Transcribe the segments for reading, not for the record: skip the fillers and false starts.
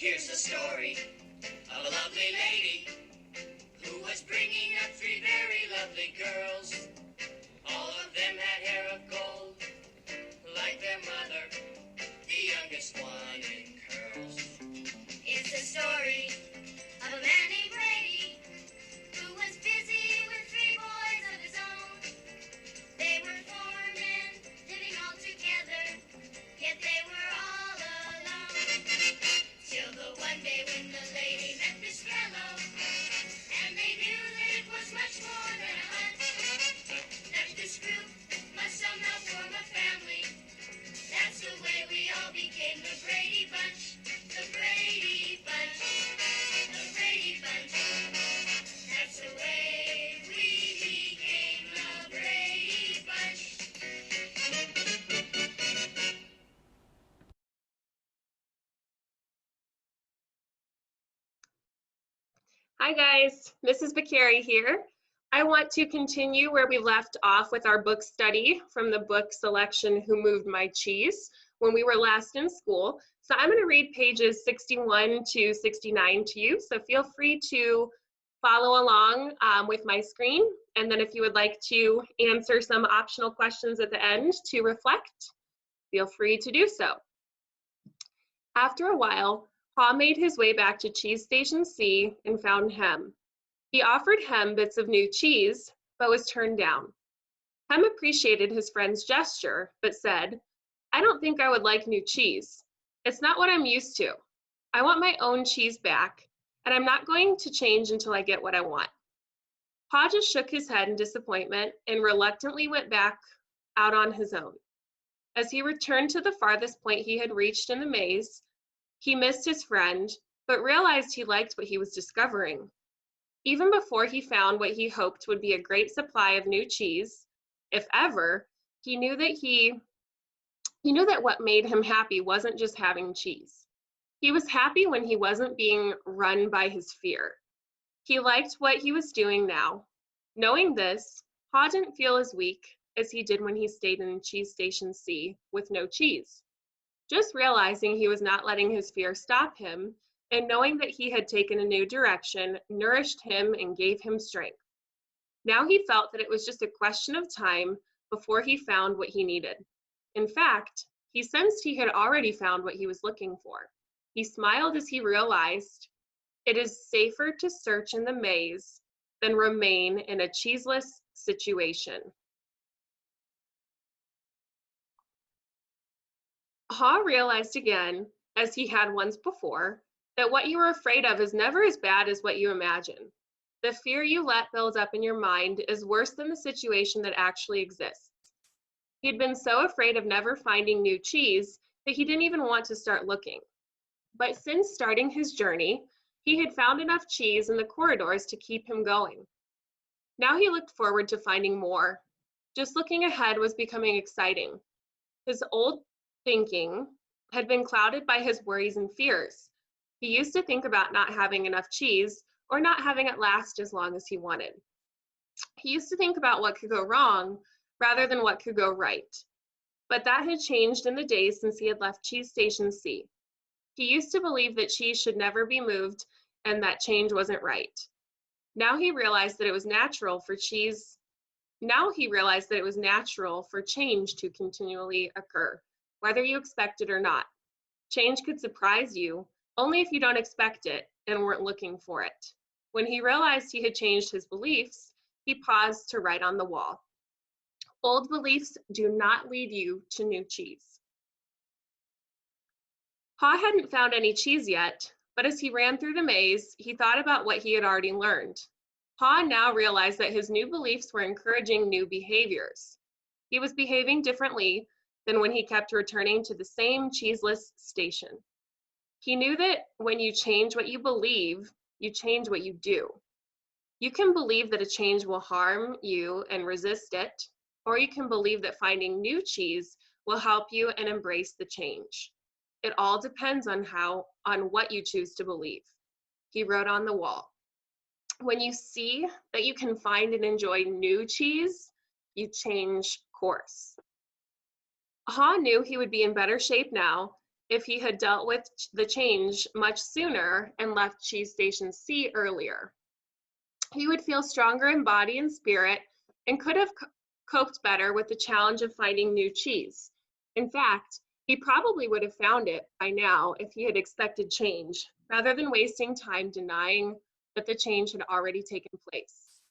Here's the story of a lovely lady who was bringing up three very lovely girls. All of them had hair of gold, like their mother, the youngest one in curls. It's the story of a man named Brady who was busy with three boys of his own. They were four men living all together, yet they were all alone. Till the one day when the lady met this fellow, and they knew that it was much more than a hunch, that this group must somehow form a family. That's the way we all became the Brady Bunch, the Brady Bunch, the Brady Bunch. That's the way we became the Brady Bunch. Hi guys, Mrs. Bakari here. I want to continue where we left off with our book study from the book selection Who Moved My Cheese when we were last in school. So I'm going to read pages 61 to 69 to you, so feel free to follow along with my screen, and then if you would like to answer some optional questions at the end to reflect, feel free to do so. After a while, Pa made his way back to Cheese Station C and found Hem. He offered Hem bits of new cheese, but was turned down. Hem appreciated his friend's gesture, but said, "I don't think I would like new cheese. It's not what I'm used to. I want my own cheese back, and I'm not going to change until I get what I want." Pa just shook his head in disappointment and reluctantly went back out on his own. As he returned to the farthest point he had reached in the maze, he missed his friend, but realized he liked what he was discovering. Even before he found what he hoped would be a great supply of new cheese, if ever, he knew that what made him happy wasn't just having cheese. He was happy when he wasn't being run by his fear. He liked what he was doing now. Knowing this, Pa didn't feel as weak as he did when he stayed in Cheese Station C with no cheese. Just realizing he was not letting his fear stop him, and knowing that he had taken a new direction, nourished him and gave him strength. Now he felt that it was just a question of time before he found what he needed. In fact, he sensed he had already found what he was looking for. He smiled as he realized it is safer to search in the maze than remain in a cheeseless situation. Ha realized again, as he had once before, that what you are afraid of is never as bad as what you imagine. The fear you let build up in your mind is worse than the situation that actually exists. He'd been so afraid of never finding new cheese that he didn't even want to start looking. But since starting his journey, he had found enough cheese in the corridors to keep him going. Now he looked forward to finding more. Just looking ahead was becoming exciting. His old thinking had been clouded by his worries and fears. He used to think about not having enough cheese or not having it last as long as he wanted. He used to think about what could go wrong rather than what could go right. But that had changed in the days since he had left Cheese Station C. He used to believe that cheese should never be moved and that change wasn't right. Now he realized that it was natural for change to continually occur, whether you expect it or not. Change could surprise you only if you don't expect it and weren't looking for it. When he realized he had changed his beliefs, he paused to write on the wall. Old beliefs do not lead you to new cheese. Pa hadn't found any cheese yet, but as he ran through the maze, he thought about what he had already learned. Pa now realized that his new beliefs were encouraging new behaviors. He was behaving differently than when he kept returning to the same cheeseless station. He knew that when you change what you believe, you change what you do. You can believe that a change will harm you and resist it, or you can believe that finding new cheese will help you and embrace the change. It all depends on what you choose to believe. He wrote on the wall. When you see that you can find and enjoy new cheese, you change course. Ha knew he would be in better shape now if he had dealt with the change much sooner and left Cheese Station C earlier. He would feel stronger in body and spirit and could have coped better with the challenge of finding new cheese. In fact, he probably would have found it by now if he had expected change, rather than wasting time denying that the change had already taken place.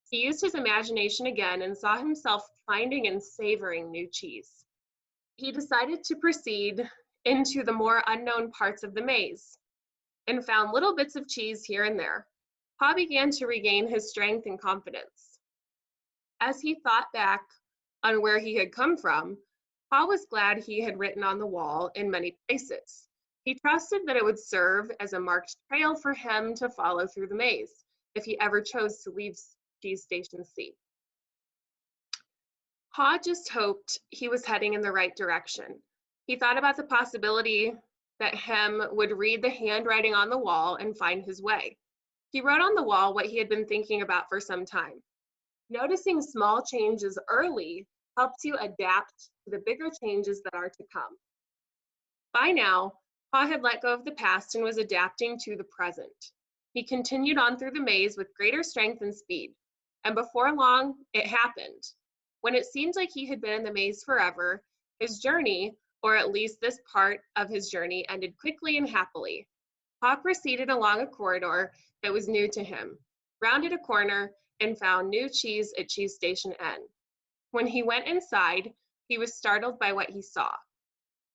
He used his imagination again and saw himself finding and savoring new cheese. He decided to proceed into the more unknown parts of the maze and found little bits of cheese here and there. Pa began to regain his strength and confidence. As he thought back on where he had come from, Pa was glad he had written on the wall in many places. He trusted that it would serve as a marked trail for him to follow through the maze if he ever chose to leave Cheese Station C. Pa just hoped he was heading in the right direction. He thought about the possibility that Hem would read the handwriting on the wall and find his way. He wrote on the wall what he had been thinking about for some time. Noticing small changes early helps you adapt to the bigger changes that are to come. By now, Pa had let go of the past and was adapting to the present. He continued on through the maze with greater strength and speed, and before long, it happened. When it seemed like he had been in the maze forever, his journey, or at least this part of his journey, ended quickly and happily. Pa proceeded along a corridor that was new to him, rounded a corner, and found new cheese at Cheese Station N. When he went inside, he was startled by what he saw.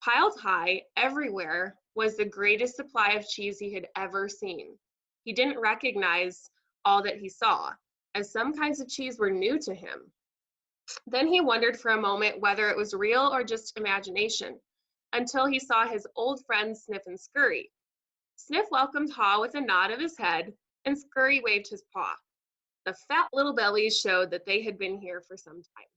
Piled high everywhere was the greatest supply of cheese he had ever seen. He didn't recognize all that he saw, as some kinds of cheese were new to him. Then he wondered for a moment whether it was real or just imagination, until he saw his old friends Sniff and Scurry. Sniff welcomed Ha with a nod of his head, and Scurry waved his paw. The fat little bellies showed that they had been here for some time.